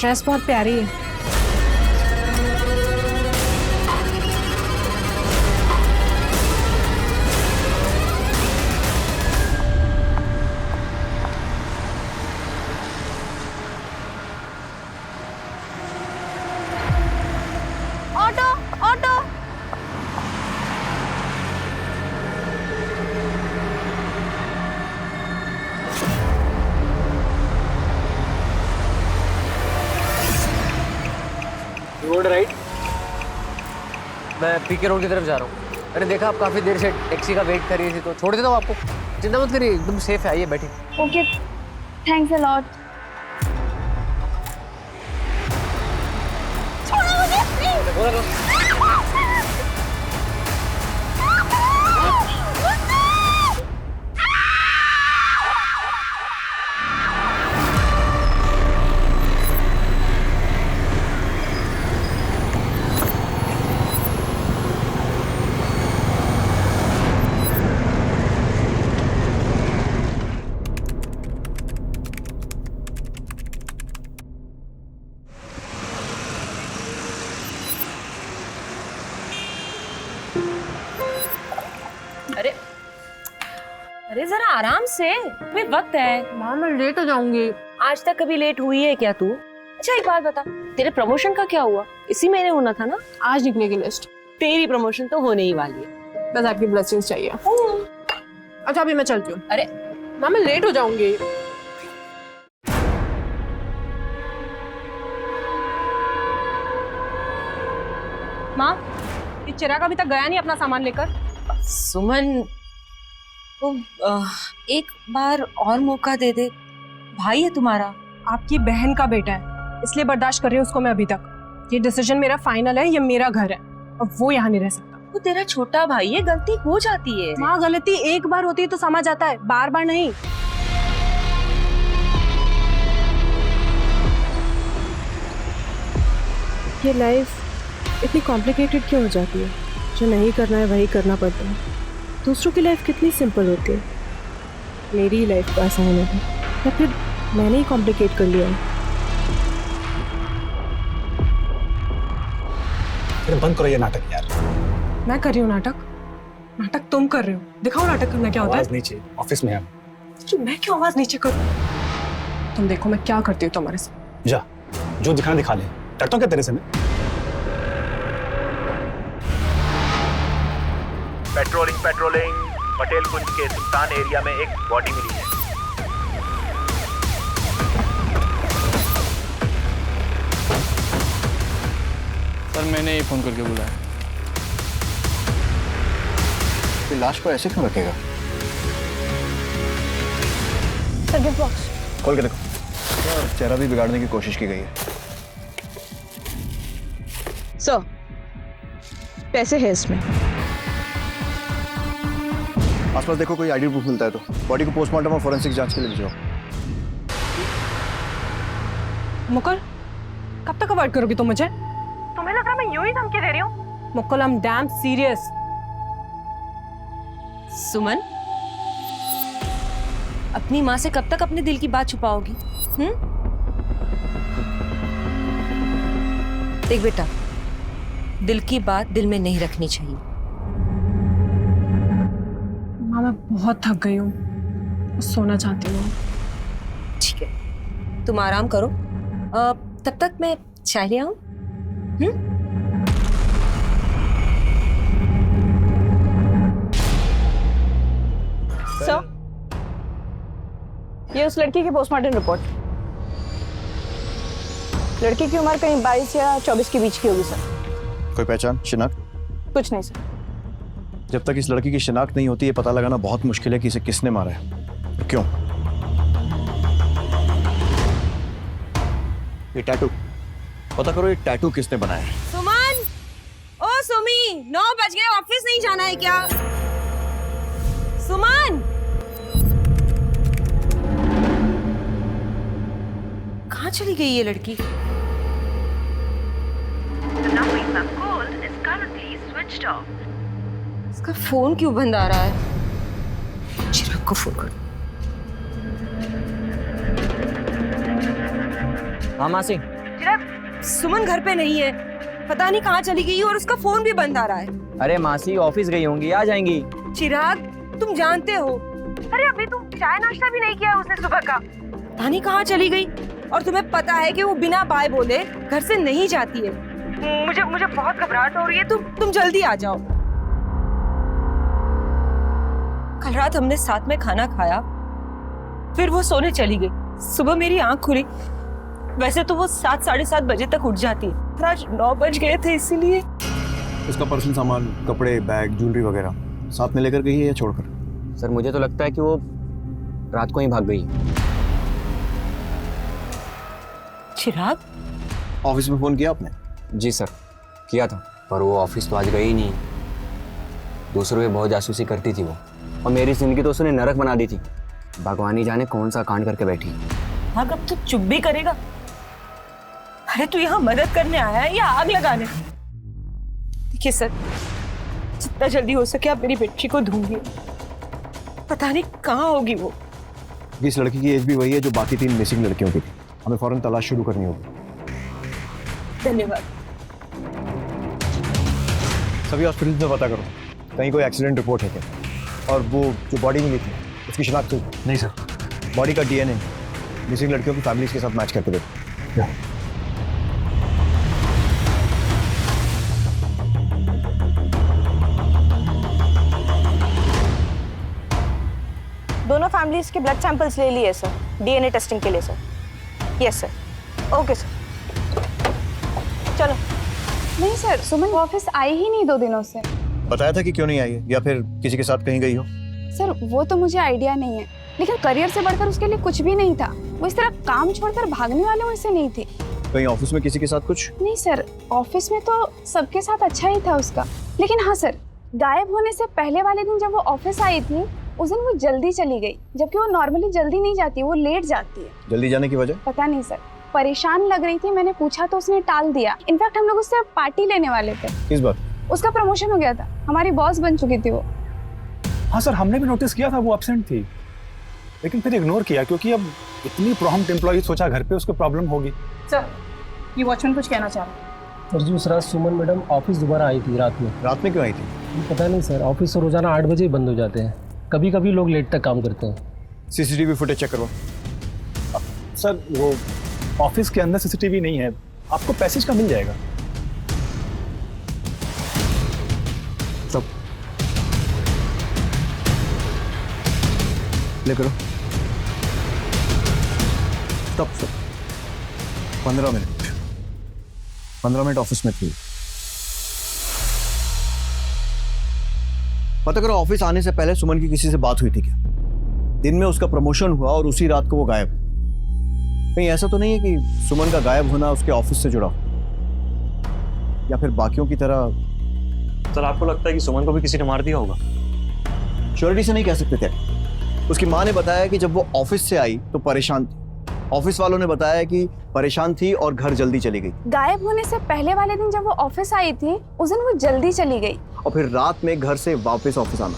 Dress बहुत प्यारी है। Auto auto. Road right. मैं पीके रोड की तरफ जा रहा हूँ। मैंने देखा आप काफी देर से टैक्सी का वेट कर रही थी, तो छोड़ देता हूँ आपको। चिंता मत करिए, एकदम सेफ है। आइए बैठिए। Okay, thanks a lot. छोड़ो मुझे प्लीज। अरे अरे जरा आराम से, अभी वक्त है। माँ मैं लेट हो जाऊंगी। आज तक कभी लेट हुई है क्या तू? अच्छा एक बात बता, तेरे प्रमोशन का क्या हुआ? इसी महीने होना था ना? आज निकलेगी लिस्ट। तेरी प्रमोशन तो होने ही वाली है। बस आपकी ब्लेसिंग्स चाहिए। अच्छा अभी मैं चलती हूँ। अरे माँ मैं लेट हो जाऊंगी। माँ ये चिराग अभी तक गया नहीं अपना सामान लेकर। सुमन, तो एक बार और मौका दे दे। भाई है तुम्हारा। आपकी बहन का बेटा है, इसलिए बर्दाश्त कर रही हूँ उसको मैं अभी तक। ये डिसीजन मेरा फाइनल है, ये मेरा घर है और वो यहाँ नहीं रह सकता। वो तेरा छोटा भाई है, गलती हो जाती है। माँ गलती एक बार होती है तो समझ आता है, बार बार नहीं। ये लाइफ इतनी कॉम्प्लिकेटेड क्यों हो जाती है? जो नहीं करना है वही करना पड़ता है। दूसरों की लाइफ कितनी सिंपल होती है, मेरी लाइफ को आसान है या फिर मैंने ही कॉम्प्लिकेट कर लिया है? बंद करो ये नाटक यार। मैं कर रही हूँ नाटक? नाटक तुम कर रहे हो। दिखाओ नाटक करना क्या होता है। आवाज नीचे, ऑफिस में है। तो मैं क्यों आवाज नीचे करूँ? तुम देखो मैं क्या करती हूँ तुम्हारे साथ। जा, जो दिखाना दिखा ले। डरता हूँ क्या तेरे से मैं? पेट्रोलिंग पटेल कुंज के सुल्तान एरिया में एक बॉडी मिली है। सर मैंने ही फोन करके बुलाया। तो लाश को ऐसे क्यों रखेगा? सर गिफ्ट बॉक्स खोल के देखो। चेहरा भी बिगाड़ने की कोशिश की गई है। सर पैसे है इसमें। आसपास देखो कोई आईडी प्रूफ मिलता है तो बॉडी को पोस्टमार्टम और फोरेंसिक जांच के लिए भिजवाओ। मुकुल कब तक अवॉइड करोगी तुम मुझे? तुम्हें लग रहा मैं यूं ही धमकी दे रही हूँ? Mukul I am damn serious. Suman, अपनी माँ से कब तक अपने दिल की बात छुपाओगी? देख बेटा, दिल की बात दिल में नहीं रखनी चाहिए। माँ मैं बहुत थक गई हूँ, सोना चाहती हूँ। ठीक है, तुम आराम करो। तब तक मैं चाय ले आऊं? सर ये उस लड़की की पोस्टमार्टम रिपोर्ट। लड़की की उम्र कहीं 22 या 24 के बीच की होगी सर। कोई पहचान, शिनाख्त? कुछ नहीं सर। जब तक इस लड़की की शिनाख्त नहीं होती है पता लगाना बहुत मुश्किल है कि इसे किसने मारा है और क्यों। ये टैटू पता करो, ये टैटू किसने बनाया है। सुमन, ओ सुमी, 9 बज गए, ऑफिस नहीं जाना है क्या? सुमन, कहाँ चली गई ये लड़की? इसका फोन क्यों बंद आ रहा है? चिराग को फोन कर। हाँ मासी, चिराग, सुमन घर पे नहीं है, पता नहीं कहाँ चली गई और उसका फोन भी बंद आ रहा है। अरे मासी ऑफिस गई होंगी, आ जाएंगी। चिराग, तुम जानते हो, अरे अभी तुम चाय नाश्ता भी नहीं किया उसने सुबह का, पता नहीं कहाँ चली गई। और तुम्हें पता है कि वो बिना बाय बोले घर से नहीं जाती है। मुझे बहुत घबराहट हो रही है, तुम जल्दी आ जाओ। कल रात हमने साथ में खाना खाया, फिर वो सोने चली गई। सुबह मेरी आंख खुली, वैसे तो वो 7 साढ़े 7 बजे तक उठ जाती है, पर आज 9 बज गए थे, इसीलिए। उसका पर्सनल सामान, कपड़े, बैग, ज्वेलरी वगैरह साथ में लेकर गई है या छोड़कर? सर मुझे तो लगता है कि वो रात को ही भाग गई। चिराग, ऑफिस में फोन किया आपने? जी सर, किया था, पर वो ऑफिस तो आज गई ही नहीं। दूसरों पे बहुत जासूसी करती थी वो, और मेरी जिंदगी तो उसने नरक बना दी थी। भगवान ही जाने कौन सा कांड करके बैठी। हाँ, अब तू चुप भी करेगा? अरे तू यहाँ मदद करने आया है या आग लगाने? देखिए सर, जितना जल्दी हो सके आप मेरी बेटी को ढूंढिए, पता नहीं कहाँ होगी वो। इस लड़की की एज भी वही है जो बाकी 3 मिसिंग लड़कियों की थी। हमें फौरन तलाश शुरू करनी होगी। धन्यवाद। सभी हॉस्पिटल्स में पता करो, कहीं कोई एक्सीडेंट रिपोर्ट है क्या? और वो जो बॉडी मिली थी उसकी शिनाख्त हुई? नहीं सर। बॉडी का डीएनए मिसिंग लड़कियों की फैमिलीज के साथ मैच करके देखो। दोनों फैमिलीज के ब्लड सैंपल्स ले लिए सर, डीएनए टेस्टिंग के लिए sir. Yes sir. Okay sir, चलो। नहीं सर, सुमन ऑफिस आई ही नहीं 2 दिनों से। बताया था कि क्यों नहीं आई है, या फिर किसी के साथ कहीं गई हो? सर वो तो मुझे आइडिया नहीं है, लेकिन करियर से बढ़कर उसके लिए कुछ भी नहीं था। वो इस तरह काम छोड़कर भागने वाले वैसे नहीं थे। कहीं ऑफिस में किसी के साथ कुछ? नहीं सर, ऑफिस में तो सबके साथ अच्छा ही था उसका, लेकिन हाँ सर, गायब होने से पहले वाले दिन जब वो ऑफिस आई थी, उस दिन वो जल्दी चली गई, जबकि वो नॉर्मली जल्दी नहीं जाती, वो लेट जाती है। जल्दी जाने की वजह? पता नहीं सर, परेशान लग रही थी, मैंने पूछा तो उसने टाल दिया। इनफैक्ट हम लोग उससे पार्टी लेने वाले थे। किस बात? उसका प्रमोशन हो गया था, हमारी बॉस बन चुकी थी वो। हाँ सर, हमने भी नोटिस किया था वो एब्सेंट थी, लेकिन फिर इग्नोर किया क्योंकि अब इतनी प्रॉम्प्ट एम्प्लॉई, सोचा घर पे उसको प्रॉब्लम होगी। सर, ये वॉचमैन कुछ कहना चाह रहा है। और दूसरा, सुमन मैडम ऑफिस दोबारा आई थी रात में। रात में क्यों आई थी? पता नहीं सर, ऑफिस तो रोजाना 8 बजे ही बंद हो जाते हैं, कभी कभी लोग लेट तक काम करते हैं। सीसीटीवी फुटेज चेक करो। सर वो ऑफिस के अंदर सीसीटीवी नहीं है, आपको पैसेज का मिल जाएगा। सब ले करो। Stop sir. 15 मिनट ऑफिस में थी। पता करो ऑफिस आने से पहले सुमन की किसी से बात हुई थी क्या? दिन में उसका प्रमोशन हुआ और उसी रात को वो गायब। कहीं ऐसा तो नहीं है कि सुमन का गायब होना उसके ऑफिस से जुड़ा हो, या फिर बाकियों की तरह? सर आपको लगता है कि सुमन को भी किसी ने मार दिया होगा? श्योरिटी से नहीं कह सकते थे। उसकी माँ ने बताया कि जब वो ऑफिस से आई तो परेशान थी। ऑफिस वालों ने बताया कि परेशान थी और घर जल्दी चली गई। गायब होने से पहले वाले दिन जब वो ऑफिस आई थी, उस दिन वो जल्दी चली गई। और फिर रात में घर से वापस ऑफिस आना।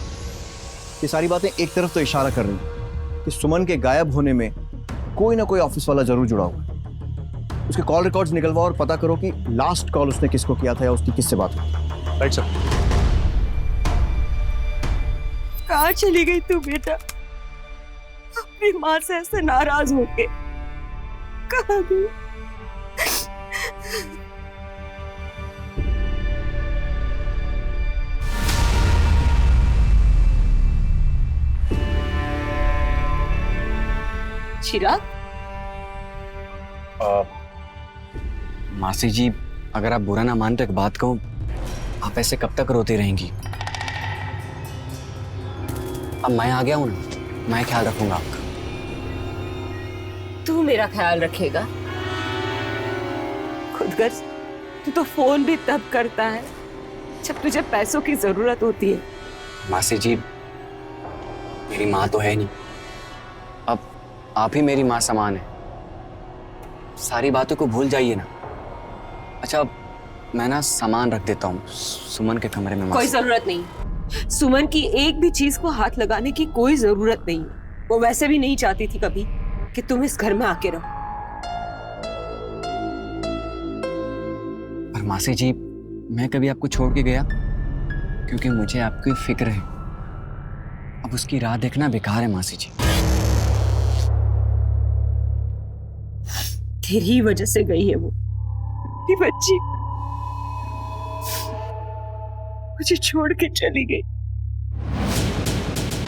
ये सारी बातें एक तरफ तो इशारा कर रही हैं कि सुमन के गायब होने में कोई ना कोई ऑफिस वाला जरूर जुड़ा हुआ। उसके कॉल रिकॉर्ड्स निकलवाओ और पता करो कि लास्ट कॉल उसने किसको किया था या उसकी किससे बात हुई। Right sir. कहाँ चली गई तू बेटा? अपनी माँ से ऐसे नाराज होके कहाँ गई? चिराग, मासी जी, अगर आप बुरा ना मान तो एक बात कहूं, आप ऐसे कब तक रोती रहेंगी? अब मैं आ गया हूं ना, मैं ख्याल रखूंगा आपका। तू मेरा ख्याल रखेगा? खुदगर्ज, तू तो फोन भी तब करता है जब तुझे पैसों की जरूरत होती है। मासी जी, मेरी माँ तो है नहीं, अब आप ही मेरी माँ समान है। सारी बातों को भूल जाइए ना। अच्छा, मैं ना सामान रख देता हूँ सुमन के कमरे में। कोई जरूरत नहीं, सुमन की एक भी चीज को हाथ लगाने की कोई जरूरत नहीं। वो वैसे भी नहीं चाहती थी कभी कि तुम इस घर में आके रहो। और मासी जी, मैं कभी आपको छोड़ के गया? क्योंकि मुझे आपकी फिक्र है। अब उसकी राह देखना बेकार है मासी जी। तेरी वजह से गई है वो, तेरी बच्ची मुझे छोड़ के चली गई।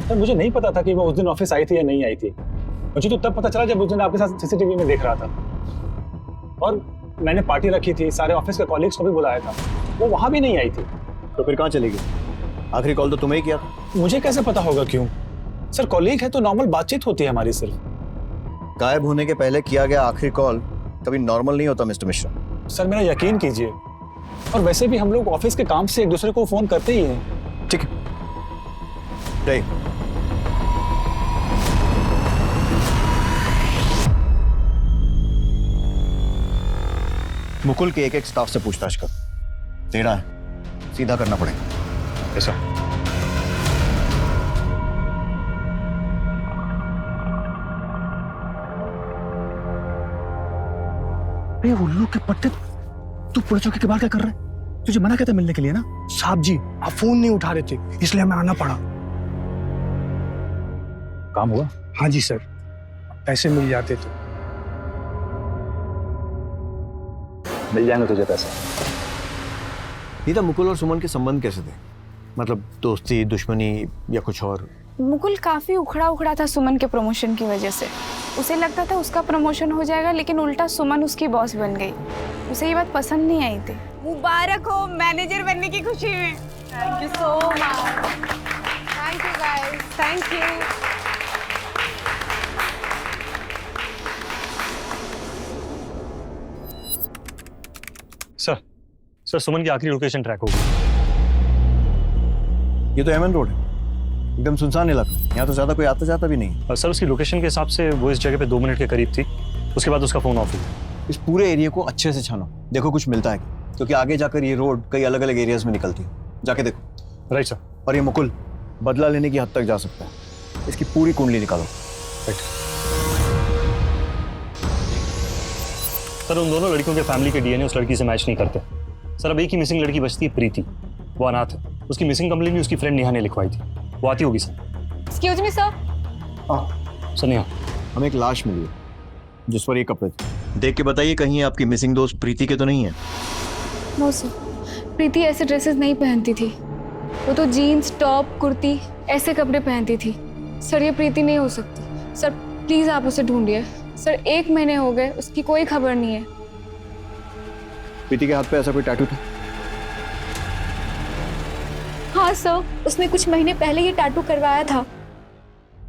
सर मुझे नहीं पता था कि वो उस दिन ऑफिस आई थी या नहीं आई थी। मुझे तो तब पता चला जब उस दिन आपके साथ सीसीटीवी में देख रहा था। और मैंने पार्टी रखी थी, सारे ऑफिस के कॉलीग्स को भी बुलाया था, वो वहां भी नहीं आई थी। तो फिर कहाँ चली गई? आखिरी कॉल तो तुम्हें ही किया था। मुझे कैसे पता होगा? क्यों सर, कॉलीग है तो नॉर्मल बातचीत होती है हमारी। सिर्फ गायब होने के पहले किया गया आखिरी कॉल कभी नॉर्मल नहीं होता मिस्टर मिश्रा। सर मेरा यकीन कीजिए, और वैसे भी हम लोग ऑफिस के काम से एक दूसरे को फोन करते ही हैं। ठीक है, जय। मुकुल के एक एक स्टाफ से पूछताछ कर। तेरा है, सीधा करना पड़ेगा। ऐसा उल्लू के पट्टे, तू पुलिस चौकी के बाहर क्या कर रहा है? तुझे मना किया था मिलने के लिए ना? साहब जी आप फोन नहीं उठा रहे थे, इसलिए हमें आना पड़ा। काम हुआ? हाँ जी सर, पैसे मिल जाते तो। मिल जाएंगे तुझे पैसे। नहीं था, मुकुल और सुमन के संबंध कैसे थे? मतलब दोस्ती, दुश्मनी या कुछ और? मुकुल काफी उखड़ा उखड़ा था सुमन के प्रमोशन की वजह से। उसे लगता था उसका प्रमोशन हो जाएगा, लेकिन उल्टा सुमन उसकी बॉस बन गई। उसे ये बात पसंद नहीं आई थी। मुबारक हो मैनेजर बनने की खुशी में। Thank you so much. Thank you guys, thank you. Sir Suman की आखिरी लोकेशन ट्रैक हो गई। ये तो एमएन रोड है, एकदम सुनसान इलाका। यहाँ तो ज्यादा कोई आता जाता भी नहीं। सर उसकी लोकेशन के हिसाब से वो इस जगह पे 2 मिनट के करीब थी, उसके बाद उसका फोन ऑफ हुआ। इस पूरे एरिया को अच्छे से छानो, देखो कुछ मिलता है, क्योंकि आगे जाकर ये रोड कई अलग अलग एरियाज में निकलती है। जाके देखो। Right sir. और ये मुकुल बदला लेने की हद तक जा सकता है, इसकी पूरी कुंडली निकालो। राइट सर, उन दोनों लड़कियों के फैमिली के डीएनए उस लड़की से मैच नहीं करते। सर अब एक ही मिसिंग लड़की बचती है, प्रीति। वो अनाथ है, उसकी मिसिंग कंप्लेंट भी उसकी फ्रेंड नेहा ने लिखवाई थी। वो आती होगी sir. Excuse me sir. Sir Neha, हमें एक लाश मिली है जिस पर ये कपड़े थे। देख के बताइए कहीं आपकी मिसिंग दोस्त प्रीति के तो नहीं है? नो सर, प्रीति ऐसे ड्रेसेस नहीं पहनती थी। वो तो जीन्स, टॉप, कुर्ती ऐसे कपड़े पहनती थी। सर ये प्रीति नहीं हो सकती। सर प्लीज आप उसे ढूंढिए। सर 1 महीने हो गए, उसकी कोई खबर नहीं है। प्रीति के हाथ पे ऐसा कोई टैटू था? हाँ सर, उसने कुछ महीने पहले ये टैटू करवाया था।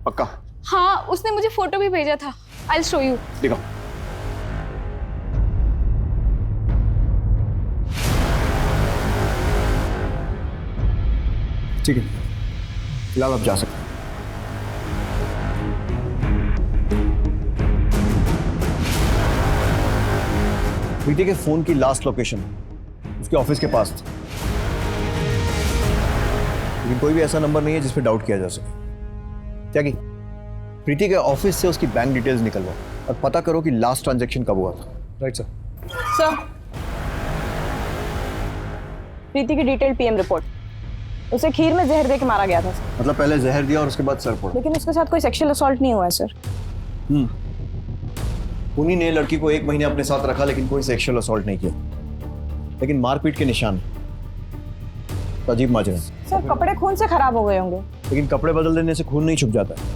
पक्का? हाँ, उसने मुझे फोटो भी भेजा था। I will show you. दिखाओ। ठीक है, फिलहाल आप जा सकते हैं। प्रीति के फोन की लास्ट लोकेशन उसके ऑफिस के पास थी, लेकिन कोई भी ऐसा नंबर नहीं है जिस पे डाउट किया जा सके। क्या की प्रीति के ऑफिस से उसकी बैंक डिटेल्स निकलवाओ और पता करो कि लास्ट ट्रांजैक्शन कब हुआ था। Right sir. सर प्रीति की डिटेल पीएम रिपोर्ट। उसे खीर में जहर दे के मारा गया था सर। मतलब पहले जहर दिया और उसके बाद सर फोड़ा? लेकिन उसके साथ कोई सेक्सुअल असॉल्ट नहीं हुआ है सर। उन्हीं ने लड़की को 1 महीने अपने साथ रखा, लेकिन कोई सेक्सुअल असॉल्ट नहीं किया। लेकिन मारपीट के निशान, तो अजीब माजरा। सर कपड़े खून से खराब हो गए होंगे। लेकिन कपड़े बदल देने से खून नहीं छुप जाता है।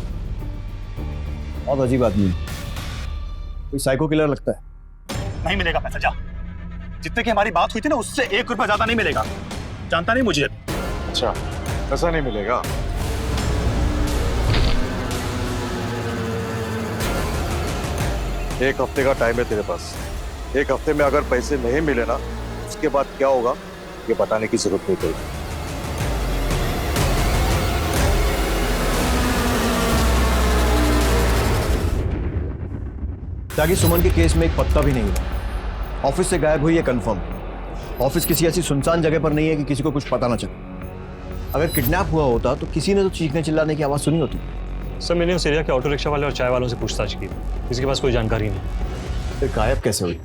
बहुत अजीब आदमी, कोई साइको किलर लगता है। नहीं मिलेगा पैसा, जा। जितने की हमारी बात हुई थी ना, उससे 1 रुपया ज्यादा नहीं मिलेगा। जानता नहीं मुझे। अच्छा, पैसा नहीं मिलेगा? एक हफ्ते का टाइम है तेरे पास। 1 हफ्ते में अगर पैसे नहीं मिले ना, उसके बाद क्या होगा ये बताने की जरूरत नहीं पड़ेगी। ताकि सुमन के केस में एक पत्ता भी नहीं हुआ। ऑफिस से गायब हुई है कंफर्म। ऑफिस किसी ऐसी सुनसान जगह पर नहीं है कि किसी को कुछ पता ना चले। अगर किडनैप हुआ होता तो किसी ने तो चीखने चिल्लाने की आवाज सुनी होती। सर मैंने उस एरिया के ऑटो रिक्शा वाले और चाय वालों से पूछताछ की, किसी के पास कोई जानकारी नहीं। फिर गायब कैसे हुई?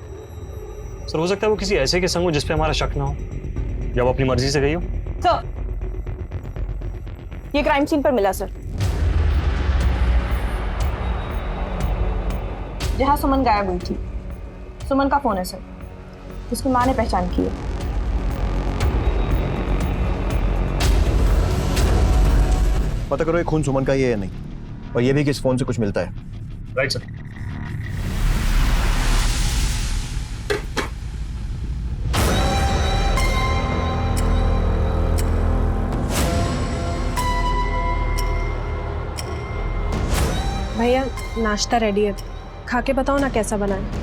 सर हो सकता है वो किसी ऐसे के संग हो जिस पे हमारा शक ना हो, या वो अपनी मर्जी से गई हो। सर, ये क्राइम सीन पर मिला सर, जहां सुमन गायब हुई थी। सुमन का फोन है सर, उसकी मां ने पहचान की है। पता करो ये खून सुमन का ही है या नहीं, और ये भी कि इस फोन से कुछ मिलता है। Right sir. भैया नाश्ता रेडी है, खा के बताओ ना कैसा बना है।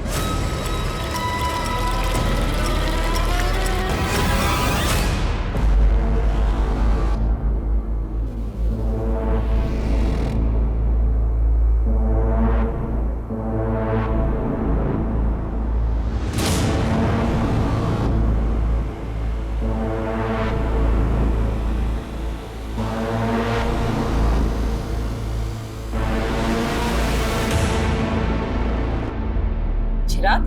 चिराग,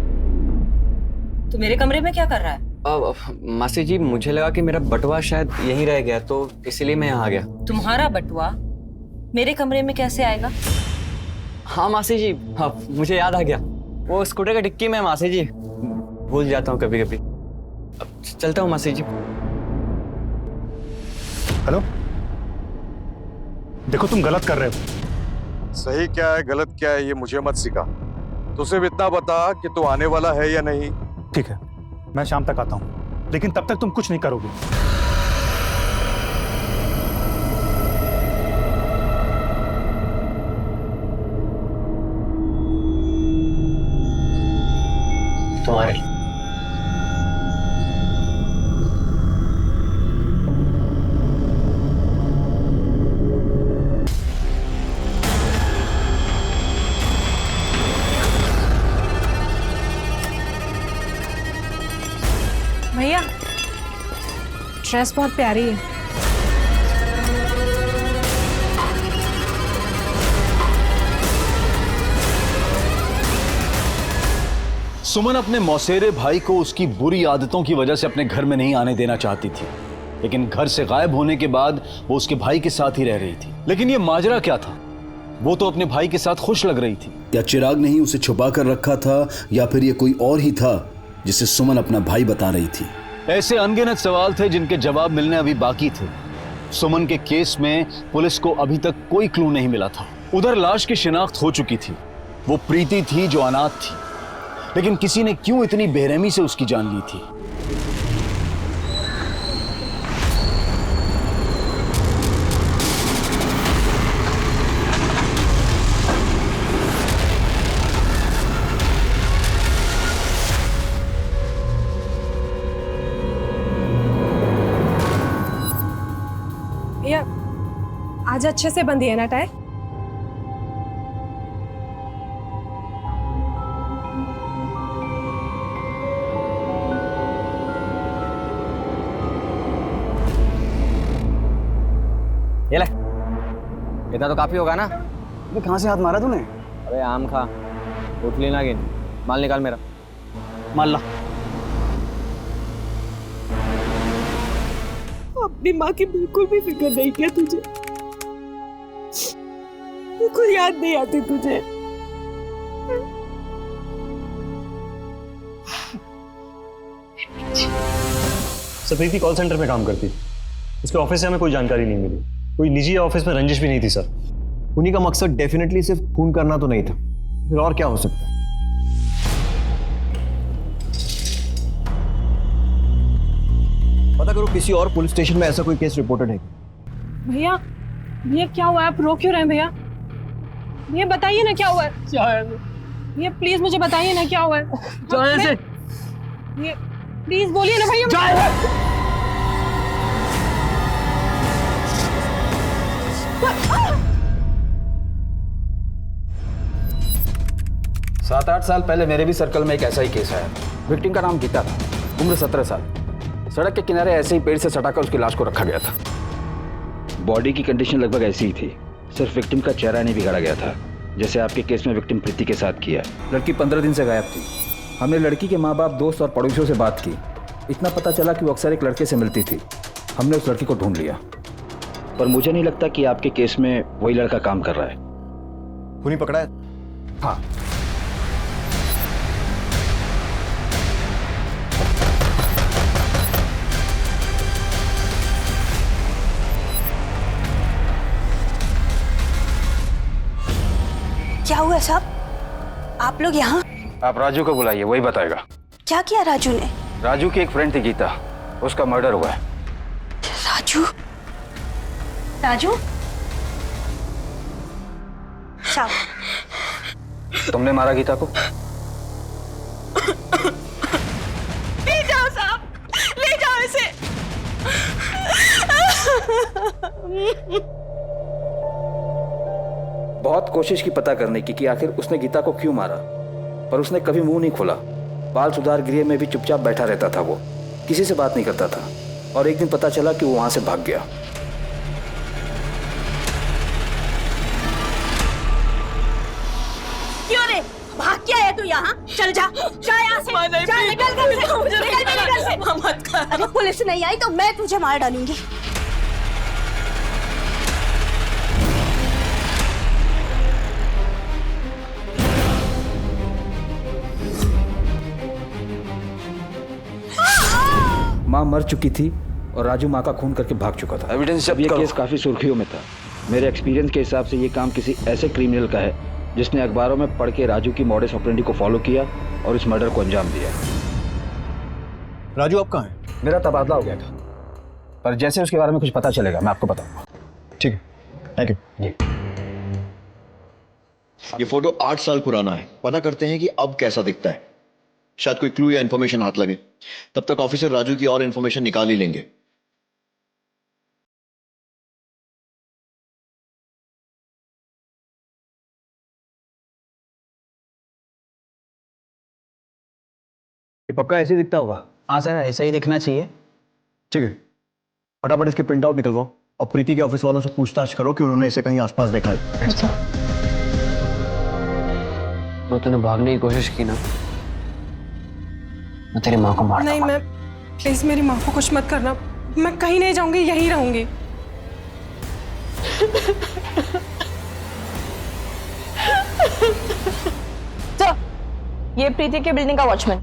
तू मेरे कमरे में क्या कर रहा है? मासी जी, मुझे लगा कि मेरा बटुआ शायद यहीं रह गया, तो इसीलिए मैं यहाँ आ गया। तुम्हारा बटुआ मेरे कमरे में कैसे आएगा? हाँ मासी जी, हाँ मुझे याद आ गया, वो स्कूटर का डिक्की में मासी जी, भूल जाता हूँ कभी कभी। अब चलता हूँ मासी जी। हेलो, देखो तुम गलत कर रहे हो। सही क्या है गलत क्या है ये मुझे मत सिखा, तू सिर्फ इतना बता कि तू आने वाला है या नहीं। ठीक है, मैं शाम तक आता हूँ, लेकिन तब तक तुम कुछ नहीं करोगे। तुम्हारे भैया ड्रेस बहुत प्यारी है। सुमन अपने मौसेरे भाई को उसकी बुरी आदतों की वजह से अपने घर में नहीं आने देना चाहती थी, लेकिन घर से गायब होने के बाद वो उसके भाई के साथ ही रह रही थी। लेकिन ये माजरा क्या था? वो तो अपने भाई के साथ खुश लग रही थी। क्या चिराग ने ही उसे छुपा कर रखा था, या फिर ये कोई और ही था जिसे सुमन अपना भाई बता रही थी? ऐसे अनगिनत सवाल थे जिनके जवाब मिलने अभी बाकी थे। सुमन के केस में पुलिस को अभी तक कोई क्लू नहीं मिला था। उधर लाश की शिनाख्त हो चुकी थी, वो प्रीति थी जो अनाथ थी, लेकिन किसी ने क्यों इतनी बेरहमी से उसकी जान ली थी? भैया आज अच्छे से बंधी है ना टाई? ये ले, इतना तो काफी होगा ना? अबे कहाँ से हाथ मारा तूने? अबे आम खा, उठ लेना गिन, माल निकाल मेरा। माल ला। अपनी माँ की बिल्कुल भी फिक्र नहीं किया तुझे, बिल्कुल याद नहीं आती तुझे। सर प्रीति कॉल सेंटर में काम करती थी, उसके ऑफिस से हमें कोई जानकारी नहीं मिली। कोई निजी ऑफिस में रंजिश भी नहीं थी सर। उन्हीं का मकसद डेफिनेटली सिर्फ खून करना तो नहीं था, फिर और क्या हो सकता है? पता करो किसी और पुलिस स्टेशन में ऐसा कोई केस रिपोर्टेड है? भैया भैया क्या हुआ है? आप रो क्यों रहे हैं भैया? भैया बताइए ना क्या हुआ है? भैया प्लीज मुझे बताइए ना क्या हुआ है? भैया प्लीज बोलिए ना भैया। 7-8 साल पहले मेरे भी सर्कल में एक ऐसा ही केस आया। विक्टिम का नाम गीता था, उम्र 17 साल। सड़क के किनारे ऐसे ही पेड़ से सटाकर उसकी लाश को रखा गया था। बॉडी की कंडीशन लगभग ऐसी ही थी, सिर्फ विक्टिम का चेहरा नहीं बिगाड़ा गया था, जैसे आपके केस में विक्टिम प्रीति के साथ किया। लड़की 15 दिन से गायब थी, हमने लड़की के माँ बाप, दोस्त और पड़ोसियों से बात की। इतना पता चला कि वो अक्सर एक लड़के से मिलती थी। हमने उस लड़की को ढूंढ लिया, पर मुझे नहीं लगता कि आपके केस में वही लड़का काम कर रहा है। खूनी पकड़ा है? हाँ। क्या हुआ साहब, आप लोग यहाँ? आप राजू को बुलाइए, वही बताएगा। क्या किया राजू ने? राजू की एक फ्रेंड थी गीता, उसका मर्डर हुआ है। राजू? राजू? साहब, तुमने मारा गीता को? ले जाओ साहब, ले जाओ इसे। बहुत कोशिश की पता करने की कि आखिर उसने गीता को क्यों मारा, पर उसने कभी मुंह नहीं खोला। बाल सुधार गृह में भी चुपचाप बैठा रहता था, वो किसी से बात नहीं करता था। और एक दिन पता चला कि वो वहां से भाग गया। क्यों रे, भाग क्या है तू यहाँ? चल जा, जा यहाँ से, जा, निकल घर से, निकल मेरे घर से। मत कर। अगर पुलिस नहीं आई तो मैं तुझे मार डालूंगी। माँ मर चुकी थी और राजू माँ का खून करके भाग चुका था। एविडेंस अब ये जब्त केस करो। काफी सुर्खियों में था। मेरे एक्सपीरियंस के हिसाब से ये काम किसी ऐसे क्रिमिनल का है जिसने अखबारों में पढ़ के राजू की मॉडस ऑपरेंडी को फॉलो किया और इस मर्डर को अंजाम दिया। राजू आप कहाँ हैं? मेरा तबादला हो गया था, पर जैसे उसके बारे में कुछ पता चलेगा मैं आपको बताऊंगा। ठीक है, थैंक यू। ये फोटो 8 साल पुराना है। पता करते हैं कि अब कैसा दिखता है, शायद कोई क्लू या इंफॉर्मेशन हाथ लगे। तब तक ऑफिसर राजू की और इंफॉर्मेशन निकाल ही लेंगे। ये पक्का ऐसे ही दिखता होगा? हाँ सर, ऐसा ही दिखना चाहिए। ठीक है, फटाफट इसके प्रिंट आउट निकलवाओ और प्रीति के ऑफिस वालों से पूछताछ करो कि उन्होंने इसे कहीं आसपास देखा है। अच्छा। तो तूने भागने की कोशिश की ना, मैं तेरी माँ को मार नहीं, मैं प्लीज मेरी माँ को कुछ मत करना। मैं कहीं नहीं जाऊंगी, यहीं रहूंगी। तो ये प्रीति के बिल्डिंग का वॉचमैन।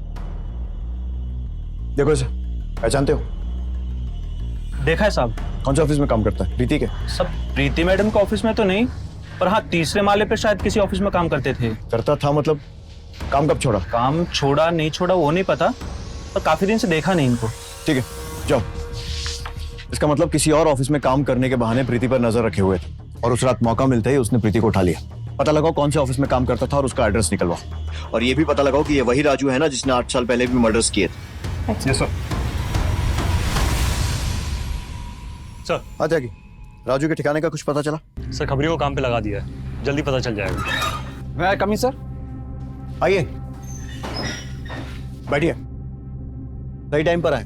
देखो इसे, पहचानते हो? देखा है साहब। कौन से ऑफिस में काम करता है? प्रीति के? सब प्रीति मैडम के ऑफिस में तो नहीं, पर हाँ तीसरे माले पे शायद किसी ऑफिस में काम करते थे। करता था मतलब? काम कब छोड़ा? काम छोड़ा नहीं छोड़ा वो नहीं पता, पर काफी दिन से देखा नहीं इनको। ठीक है, जाओ। इसका मतलब किसी और ऑफिस में काम करने के बहाने प्रीति पर नजर रखे हुए थे और उस रात मौका मिलते ही उसने प्रीति को उठा लिया। पता लगाओ कौन से ऑफिस में काम करता था और उसका एड्रेस निकलवाओ। और ये भी पता लगाओ कि ये वही राजू है ना जिसने 8 साल पहले भी मर्डर्स किए थे। Yes sir. सर हाँ त्यागी, राजू के ठिकाने का कुछ पता चला? सर खबरियों को काम पे लगा दिया है, जल्दी पता चल जाएगा। मैं कमी सर। आइए, बैठिए। सही टाइम पर आए।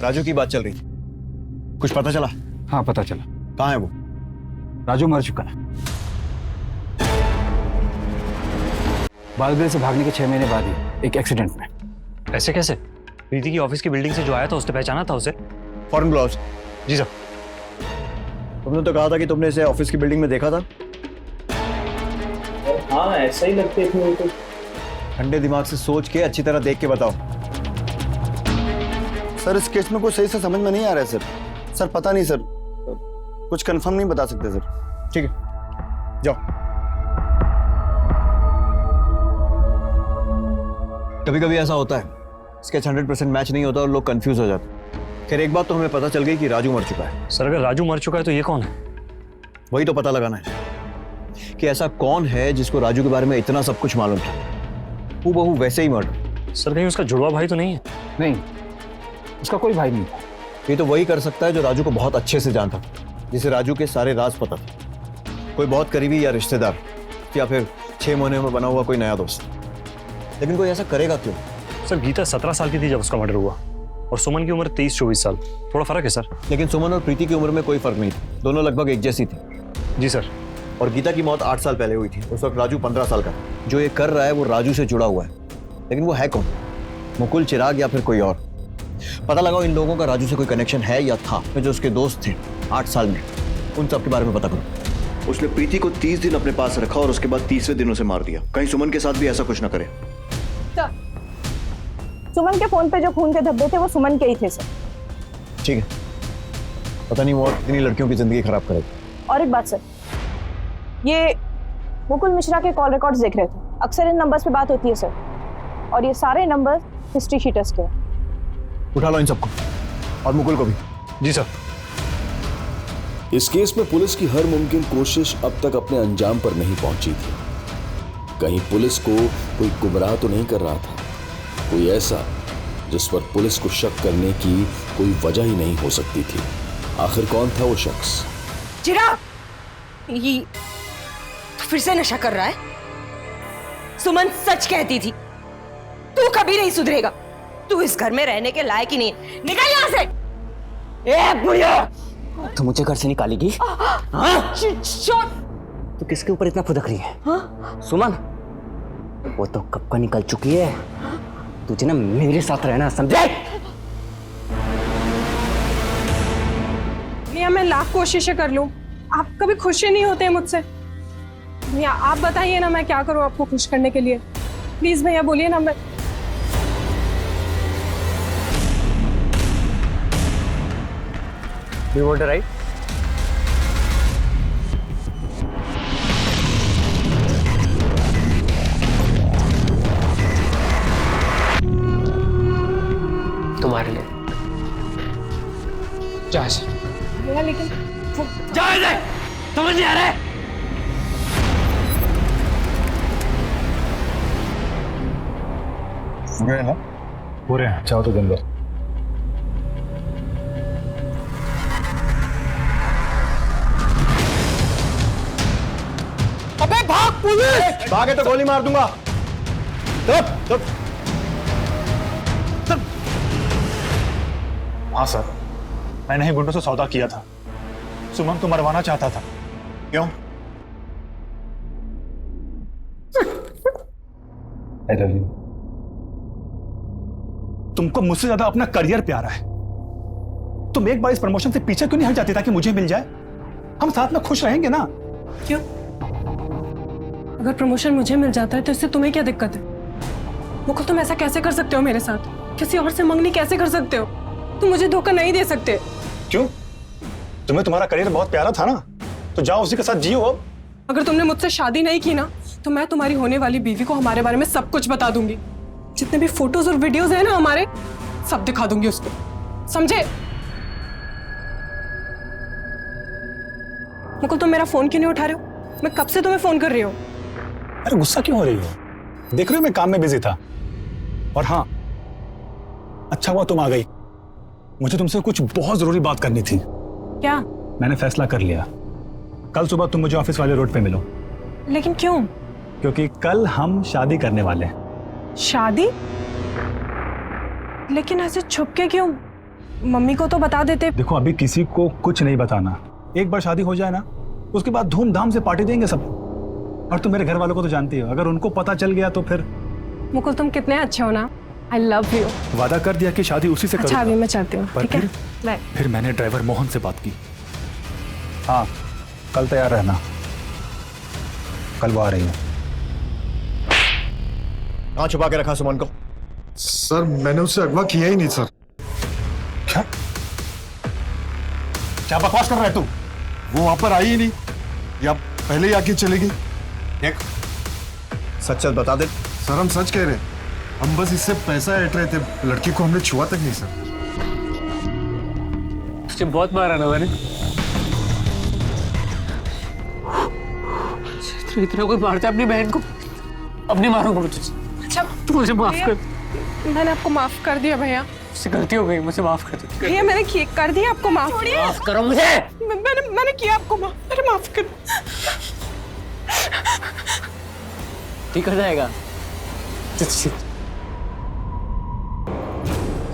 राजू की बात चल रही थी, कुछ पता चला? हाँ पता चला। कहाँ है वो? राजू मर चुका है। बालगृह से भागने के 6 महीने बाद ही एक एक्सीडेंट में। ऐसे कैसे? प्रीति की ऑफिस की बिल्डिंग से जो आया था उसने पहचाना था उसे? Foreign blouse. जी सर। तुमने तो कहा था कि तुमने इसे ऑफिस की बिल्डिंग में देखा था। हाँ ऐसा ही लगते थे। तो ठंडे दिमाग से सोच के अच्छी तरह देख के बताओ। सर इस केस में कुछ सही से समझ में नहीं आ रहा है सर। सर पता नहीं सर, कुछ कंफर्म नहीं बता सकते सर। ठीक है, जाओ। कभी कभी ऐसा होता है, स्केच 100% मैच नहीं होता और लोग कंफ्यूज हो जाते हैं। खैर एक बात तो हमें पता चल गई कि राजू मर चुका है। सर अगर राजू मर चुका है तो ये कौन है? वही तो पता लगाना है कि ऐसा कौन है जिसको राजू के बारे में इतना सब कुछ मालूम था। हूबहू वैसे ही मर्डर। सर कहीं उसका जुड़वा भाई तो नहीं है? नहीं, उसका कोई भाई नहीं था। ये तो वही कर सकता है जो राजू को बहुत अच्छे से जानता था, जिसे राजू के सारे राज पता था। कोई बहुत करीबी या रिश्तेदार, या फिर 6 महीने में बना हुआ कोई नया दोस्त। लेकिन कोई ऐसा करेगा क्यों? सर गीता 17 साल की थी जब उसका मर्डर हुआ और सुमन की उम्र 23-24 साल। थोड़ा फर्क है सर। लेकिन सुमन और प्रीति की उम्र में कोई फर्क नहीं था, दोनों लगभग एक जैसी थी। जी सर। और गीता की मौत 8 साल पहले हुई थी। उस वक्त राजू 15 साल का था। जो ये कर रहा है वो राजू से जुड़ा हुआ है। लेकिन वो है कौन? मुकुल, चिराग या फिर कोई और? पता लगाओ इन लोगों का राजू से कोई कनेक्शन है या था। जो उसके दोस्त थे 8 साल में, उन सब के बारे में पता करो। उसने प्रीति को 30 दिन अपने पास रखा और उसके बाद 30वें दिन उसे मार दिया। कहीं सुमन के साथ भी ऐसा कुछ ना करे। सुमन के फोन पे जो खून के धब्बे थे वो सुमन के ही थे सर। ठीक है, पता नहीं वो और कितनी लड़कियों की जिंदगी खराब करेगी। और एक बात सर, ये मुकुल मिश्रा के कॉल रिकॉर्ड्स देख रहे थे। अक्सर इन नंबर्स पे बात होती है सर, और ये सारे नंबर हिस्ट्री शीटर्स के हैं। उठा लो इन सबको और मुकुल को भी। जी सर। इस केस में पुलिस की हर मुमकिन कोशिश अब तक अपने अंजाम पर नहीं पहुंची थी। कहीं पुलिस को कोई गुमराह तो नहीं कर रहा था, कोई ऐसा जिस पर पुलिस को शक करने की कोई वजह ही नहीं हो सकती थी। आखिर कौन था वो शख्स? चिराग, ये तो फिर से नशा कर रहा है। सुमन सच कहती थी, तू कभी नहीं सुधरेगा। तू इस घर में रहने के लायक ही नहीं है। निकल यहाँ से। ए बुढ़िया, तो मुझे घर से निकालेगी? तो किसके ऊपर इतना फुदक रही है? सुमन, वो तो कब का निकल चुकी है। तुझे ना मेरे साथ रहना, समझे? भैया मैं लाख कोशिशें कर लूं, आप कभी खुश ही नहीं होते मुझसे। भैया आप बताइए ना, मैं क्या करूं आपको खुश करने के लिए? प्लीज भैया बोलिए ना। मैं You want to ride? तुम्हारे लिए। जा भैया लेकिन जा इधर, समझ नहीं आ रहा है? पूरे ना? पूरे हैं, चाहो तो दिन भर। अबे भाग पुलिस! भागे तो गोली मार दूंगा। हाँ सर, मैंने ही गुंडों से सौदा किया था। सुमन को मरवाना चाहता था। क्यों? I love you। तुमको मुझसे ज्यादा अपना करियर प्यारा है। तुम एक बार इस प्रमोशन से पीछे क्यों नहीं हट जाती ताकि मुझे मिल जाए? हम साथ में खुश रहेंगे ना। क्यों? अगर प्रमोशन मुझे मिल जाता है तो इससे तुम्हें क्या दिक्कत है? मुकुल तुम ऐसा कैसे कर सकते हो मेरे साथ? किसी और से मंगनी कैसे कर सकते हो? तुम मुझे धोखा नहीं दे सकते। क्यों? तुम्हें तुम्हारा करियर बहुत प्यारा था ना, तो जाओ उसी के साथ जियो। अगर तुमने मुझसे शादी नहीं की ना, तो मैं तुम्हारी होने वाली बीवी को हमारे बारे में सब कुछ बता दूंगी। जितने भी फोटोज और वीडियोस हैं ना हमारे, सब दिखा दूंगी उसको, समझे? मुकुल तुम मेरा फोन क्यों नहीं उठा रहे हो? मैं कब से तुम्हें फोन कर रही हूँ। अरे गुस्सा क्यों हो रही हो? देख रहे हो मैं काम में बिजी था। और हाँ, अच्छा हुआ तुम आ गई। मुझे तुमसे कुछ बहुत जरूरी बात करनी थी। क्या? मैंने फैसला कर लिया, कल सुबह तुम मुझे ऑफिस वाले रोड पे मिलो। लेकिन क्यों? क्योंकि कल हम शादी करने वाले हैं। शादी? लेकिन ऐसे छुप के क्यों? मम्मी को तो बता देते। देखो अभी किसी को कुछ नहीं बताना। एक बार शादी हो जाए ना, उसके बाद धूमधाम से पार्टी देंगे सब। और तुम मेरे घर वालों को तो जानती हो, अगर उनको पता चल गया तो फिर। मुकुल तुम कितने अच्छे हो ना। I love you। वादा कर दिया कि शादी उसी से करूंगा। अच्छा अभी मैं चलती हूँ, ठीक है? बाय। फिर मैंने ड्राइवर मोहन से बात की। हाँ, कल तैयार रहना, कल वो आ रही है। कहाँ छुपा के रखा सुमन को? सर मैंने उससे अगवा किया ही नहीं सर। क्या? क्या बकवास कर रहा है तू? वो वहां पर आई ही नहीं, या पहले ही आके चली गई। देख, सच सच बता दे। सर हम सच कह रहे हैं, हम बस इससे पैसा ऐंठ रहे थे, लड़की को हमने छुआ तक नहीं सर। तुझे बहुत मारा ना मैंने। इतना कोई मारता है अपनी बहन को? अब नहीं मारूंगा मैं तुझे। अच्छा तू मुझे माफ कर। मैंने आपको माफ कर दिया भैया। मुझसे गलती हो गई, मुझे माफ कर दो। भैया मैंने कर दिया आपको माफ। माफ करो मुझे। मैंने किया आपको माफ, मैंने माफ कर। ठीक हो जाएगा।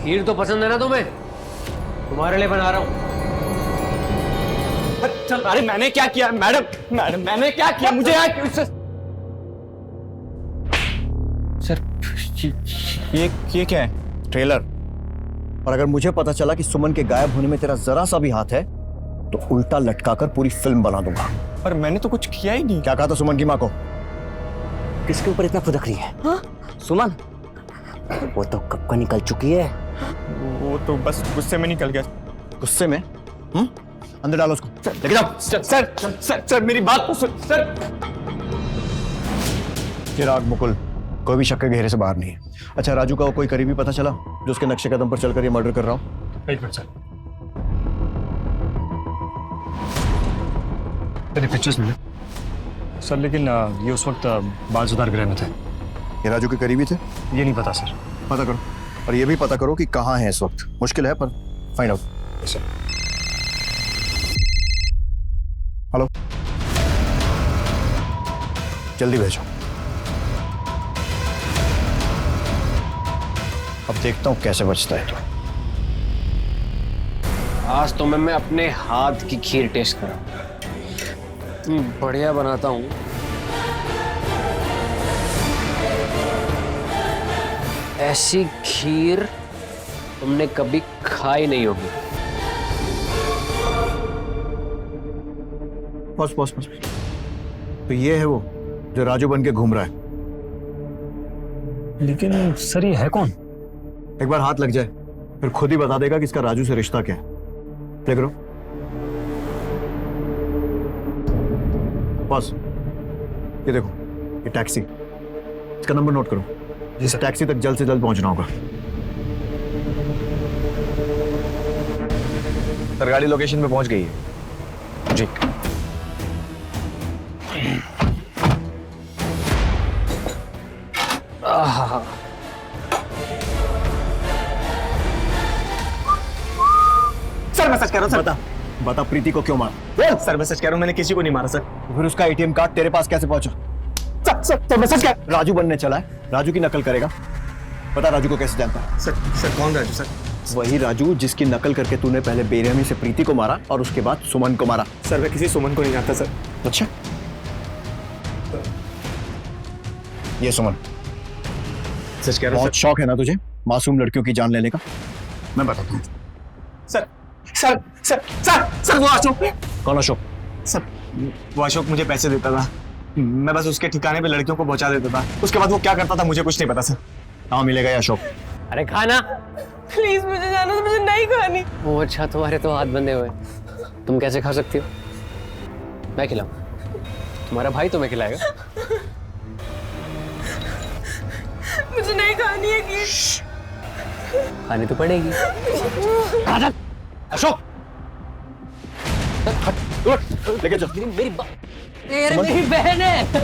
खीर तो पसंद है ना तुम्हें? तुम्हारे लिए बना रहा हूँ। चल, अरे मैंने क्या किया मैडम मैंने क्या किया? मुझे सर ये क्या है? ट्रेलर। और अगर मुझे पता चला कि सुमन के गायब होने में तेरा जरा सा भी हाथ है तो उल्टा लटकाकर पूरी फिल्म बना दूंगा। पर मैंने तो कुछ किया ही नहीं। क्या कहा था सुमन की माँ को? किसके ऊपर इतना खुदक रही है? हाँ? सुमन, वो तो कब का निकल चुकी है। वो तो बस गुस्से में निकल गया। गुस्से में? अंदर डालो उसको, लेके जाओ। सर मेरी बात तो सुन सर। चिराग, मुकुल, कोई भी शक के घेरे से बाहर नहीं है। अच्छा, राजू का कोई करीबी पता चला जो उसके नक्शे कदम पर चलकर ये मर्डर कर रहा हो? एक मिनट सर, तेरे पिक्चर्स मिले सर, लेकिन ये उस वक्त बाल सुधार गृह में थे। ये राजू के करीबी थे? ये नहीं पता सर। पता करो, और ये भी पता करो कि कहाँ है इस वक्त। मुश्किल है पर फाइंड आउट। सर। हेलो, जल्दी भेजो। अब देखता हूं कैसे बचता है। तो आज तो मैं अपने हाथ की खीर टेस्ट करा, बढ़िया बनाता हूँ। ऐसी खीर तुमने कभी खाई नहीं होगी। बस। तो ये है वो जो राजू बन के घूम रहा है। लेकिन सर ये है कौन? एक बार हाथ लग जाए फिर खुद ही बता देगा कि इसका राजू से रिश्ता क्या है। प्ले करो। बस ये देखो, ये टैक्सी, इसका नंबर नोट करो। जिस टैक्सी तक जल्द से जल्द पहुंचना होगा। सर गाड़ी लोकेशन पे पहुंच गई है जी। सर मैं सच कह रहा हूं सर। बता प्रीति को क्यों मारा? बोल। सर मैं सच कह रहा हूं, मैंने किसी को नहीं मारा सर। फिर उसका एटीएम कार्ड तेरे पास कैसे पहुंचा? सर मैं सच कह। राजू बनने चला है, राजू की नकल करेगा। पता राजू को कैसे जानता है? सर कौन राजू? सर वही राजू जिसकी नकल करके तूने पहले बेरहमी से प्रीति को मारा और उसके बाद सुमन को मारा। सर मैं किसी सुमन को नहीं जानता सर। अच्छा, ये सुमन। सच कह रहा हूं। बहुत शौक है ना तुझे मासूम लड़कियों की जान लेने का? मैं बताता हूँ। सर वो अशोक। कौन अशोक? सर वो अशोक मुझे पैसे देता था, मैं बस उसके ठिकाने पे लड़कियों को पहुंचा देता था। उसके बाद वो क्या करता था मुझे कुछ नहीं पता सर। कहाँ मिलेगा ये अशोक? अरे खाना प्लीज, मुझे जाना तो मुझे नहीं खानी। वो अच्छा, तुम्हारे तो हाथ बंधे हुए, तुम कैसे खा सकती हो? मैं खिलाऊं? तुम्हारा भाई तुम्हें खिलाएगा। मुझे नहीं खानी है खीर। खानी तो पड़ेगी। अशोक लेके चल। मेरी बहन है,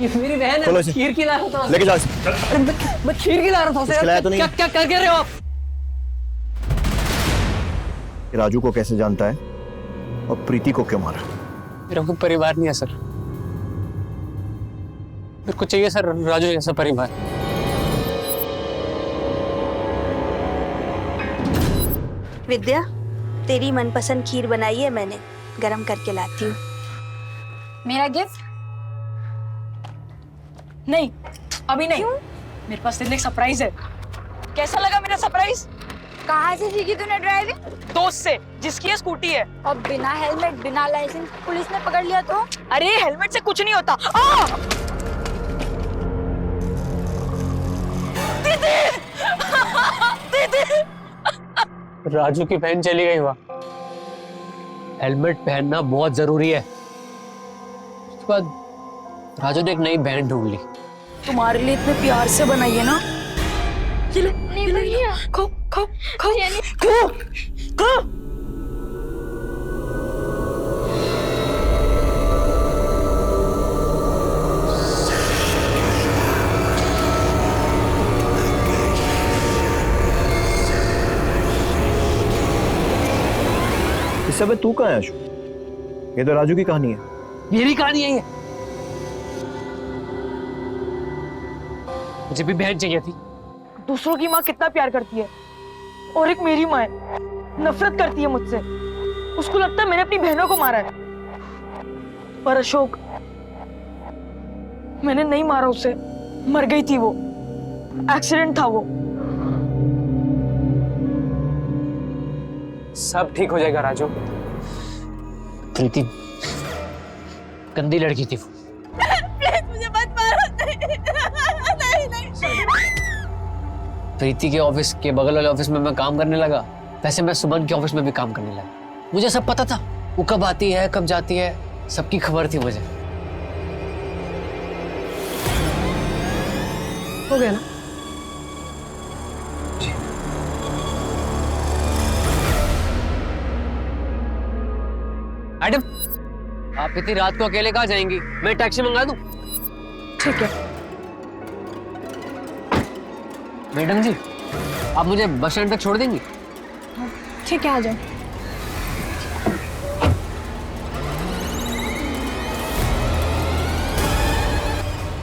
ये मेरी बहन है। खीर खिला रहा था। लेके जाओ। मैं खीर खिला रहा था। खिलाया तो नहीं? क्या कर रहे हो आप? राजू को कैसे जानता है और प्रीति को क्यों मारा? मेरा कोई परिवार नहीं है सर, मेरे को चाहिए सर राजू जैसा परिवार। विद्या, तेरी मनपसंद खीर बनाई है मैंने, गरम करके लाती हूँ। मेरा गिफ्ट? नहीं, अभी नहीं। मेरे पास तेरे लिए एक सरप्राइज है। कैसा लगा मेरा सरप्राइज? कहाँ से सीखी तूने ड्राइविंग? दोस्त से, जिसकी ये स्कूटी है। और बिना हेलमेट, बिना लाइसेंस पुलिस ने पकड़ लिया तो? अरे हेलमेट से कुछ नहीं होता। दीदी! राजू की बहन चली गई वहां। हेलमेट पहनना बहुत जरूरी है। उसके बाद राजू ने एक नई बहन ढूंढ ली। तुम्हारे लिए इतने प्यार से बनाई है ना। नहीं भैया, खो। इस समय तू कहाँ है अशोक? ये तो राजू की कहानी है। मेरी कहानी है ये। मुझे भी बहन चाहिए थी। दूसरों की माँ कितना प्यार करती है, और एक मेरी माँ है, नफरत करती है मुझसे। उसको लगता है मैंने अपनी बहनों को मारा है। पर अशोक, मैंने नहीं मारा उसे, मर गई थी वो। एक्सीडेंट था वो। सब ठीक हो जाएगा राजू। प्रीति गंदी लड़की थी वो। प्लीज मुझे मत मारो। नहीं नहीं। प्रीति के ऑफिस के बगल वाले ऑफिस में मैं काम करने लगा, वैसे मैं सुमन के ऑफिस में भी काम करने लगा। मुझे सब पता था, वो कब आती है कब जाती है, सबकी खबर थी मुझे। हो गया ना? मैडम, आप इतनी रात को अकेले कहाँ जाएंगी? मैं टैक्सी मंगा दूं? ठीक है। मैडम जी, आप मुझे बस स्टैंड तक छोड़ देंगी? ठीक है, आ जाओ।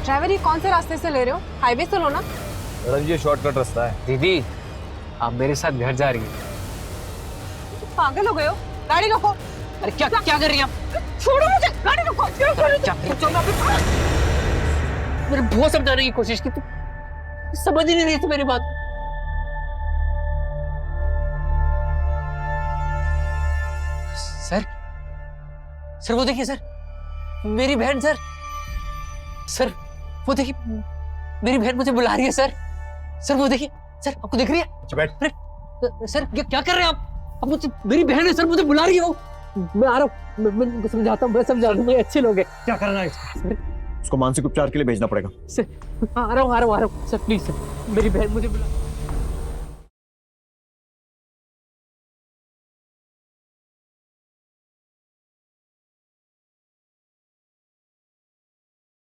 ड्राइवर, ये कौन से रास्ते से ले रहे हो? हाईवे से लो ना। मैडम ये शॉर्टकट रास्ता है। दीदी, आप मेरे साथ घर जा रही हैं। पागल हो गए हो? गाड़ी रोको। अरे क्या क्या कर रही हैं आप? छोड़ो मुझे, गाड़ी रोको। मैंने बहुत समझाने की कोशिश की, तू समझ ही नहीं रही थी मेरी बात। सर वो देखिए सर, मेरी बहन सर वो देखिए, मेरी बहन मुझे बुला रही है सर वो देखिए सर, आपको दिख रही है? अरे सर क्या कर रहे हैं आप मुझे, मेरी बहन है सर, मुझे बुला रही है वो। मैं आ रहा हूँ, मैं उनको समझाता हूँ, मैं समझा रहा हूँ, अच्छे लोग हैं। क्या करना है सर? उसको मानसिक उपचार के लिए भेजना पड़ेगा। सर आ रहा हूँ सर, प्लीज सर, मेरी बहन मुझे बुला